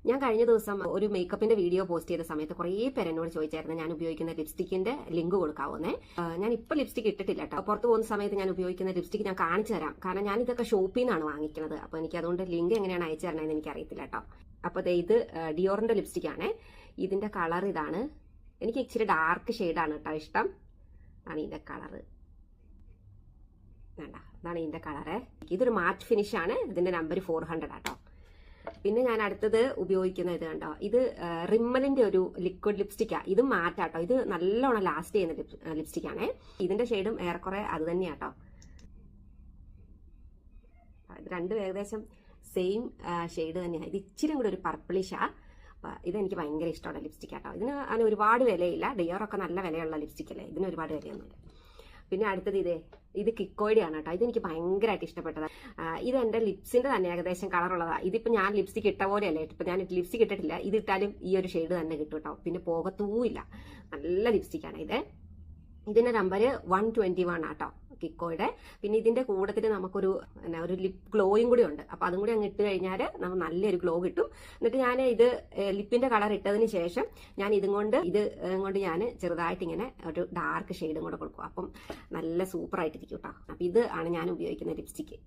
ഞാൻ കഴിഞ്ഞ ദിവസം ഒരു മേക്കപ്പിന്റെ വീഡിയോ പോസ്റ്റ് ചെയ്ത സമയത്ത് കുറേ പേര് എന്നോട് ചോദിച്ചായിരുന്നു ഞാൻ ഉപയോഗിക്കുന്ന ലിപ്സ്റ്റിക്കിന്റെ ലിങ്ക് കൊടുക്കാവുന്നേ. ഞാൻ ഇപ്പൊ ലിപ്സ്റ്റിക് ഇട്ടിട്ടില്ല കേട്ടോ. പുറത്ത് പോകുന്ന സമയത്ത് ഞാൻ ഉപയോഗിക്കുന്ന ലിപ്സ്റ്റിക് ഞാൻ കാണിച്ചു തരാം. കാരണം ഞാൻ ഇതൊക്കെ ഷോപ്പിൽ നിന്നാണ് വാങ്ങിക്കുന്നത്. അപ്പൊ എനിക്ക് അതുകൊണ്ട് ലിങ്ക് എങ്ങനെയാണ് അയച്ചു തരണമെന്ന് എനിക്ക് അറിയത്തില്ല കേട്ടോ. അപ്പൊ ഇത് ഡിയോറിന്റെ ലിപ്സ്റ്റിക് ആണ്. ഇതിന്റെ കളർ ഇതാണ്. എനിക്ക് ഇച്ചിരി ഡാർക്ക് ഷെയ്ഡാണ് കേട്ടോ ഇഷ്ടം. ആണ് ഇതിന്റെ കളറ്. വേണ്ട, ഇതാണ് ഇതിന്റെ കളറ്. ഇതൊരു മാറ്റ് ഫിനിഷ് ആണ്. ഇതിന്റെ നമ്പർ 400 ആട്ടോ. പിന്നെ ഞാൻ അടുത്തത് ഉപയോഗിക്കുന്ന ഇത് കണ്ടോ, ഇത് റിമ്മലിന്റെ ഒരു ലിക്വിഡ് ലിപ്സ്റ്റിക്കാ. ഇത് മാറ്റാട്ടോ. ഇത് നല്ലോണം ലാസ്റ്റ് ചെയ്യുന്ന ലിപ്സ്റ്റിക് ആണേ. ഇതിന്റെ ഷെയ്ഡും ഏറെക്കുറെ അത് തന്നെയാട്ടോ. ഇത് രണ്ടും ഏകദേശം സെയിം ഷെയ്ഡ് തന്നെയാണ്. ഇത് ഇച്ചിരി കൂടെ ഒരു പർപ്പിളിഷാ. ഇതെനിക്ക് ഭയങ്കര ഇഷ്ടമുള്ള ലിപ്സ്റ്റിക് ആട്ടോ. ഇതിന് അതിന് ഒരുപാട് വിലയില്ല. ഡിയോറൊക്കെ നല്ല വിലയുള്ള ലിപ്സ്റ്റിക് അല്ലേ, ഇതിന് ഒരുപാട് വിലയൊന്നുമില്ല. പിന്നെ അടുത്തത് ഇത് കിക്കോയുടെ ആണ് കേട്ടോ. ഇതെനിക്ക് ഭയങ്കരമായിട്ട് ഇഷ്ടപ്പെട്ടതാണ്. ഇത് എന്റെ ലിപ്സിന്റെ തന്നെ ഏകദേശം കളറുള്ളതാണ്. ഇതിപ്പോ ഞാൻ ലിപ്സ്റ്റിക് ഇട്ട പോലെയല്ലേ. ഇപ്പൊ ഞാൻ ലിപ്സ്റ്റിക് ഇട്ടിട്ടില്ല. ഇത് ഇട്ടാലും ഈ ഒരു ഷെയ്ഡ് തന്നെ കിട്ടും കേട്ടോ. പിന്നെ പോകത്തൂല്ല. നല്ല ലിപ്സ്റ്റിക്കാണ് ഇത്. ഇതിന്റെ നമ്പർ 121 ആട്ടോ കിക്കോയുടെ. പിന്നെ ഇതിന്റെ കൂട്ടത്തിൽ നമുക്കൊരു ഒരു ലിപ് ഗ്ലോയും കൂടി ഉണ്ട്. അപ്പൊ അതും കൂടി അങ്ങ് ഇട്ട് കഴിഞ്ഞാൽ നമുക്ക് നല്ലൊരു ഗ്ലോ കിട്ടും. എന്നിട്ട് ഞാൻ ഇത് ലിപ്പിന്റെ കളർ ഇട്ടതിന് ശേഷം ഞാൻ ഇത് കൊണ്ട് ഞാൻ ചെറുതായിട്ട് ഇങ്ങനെ ഒരു ഡാർക്ക് ഷെയ്ഡും കൂടെ കൊടുക്കും. അപ്പം നല്ല സൂപ്പർ ആയിട്ടിരിക്കും കേട്ടോ. അപ്പൊ ഇത് ആണ് ഞാൻ ഉപയോഗിക്കുന്ന ലിപ്സ്റ്റിക്ക്.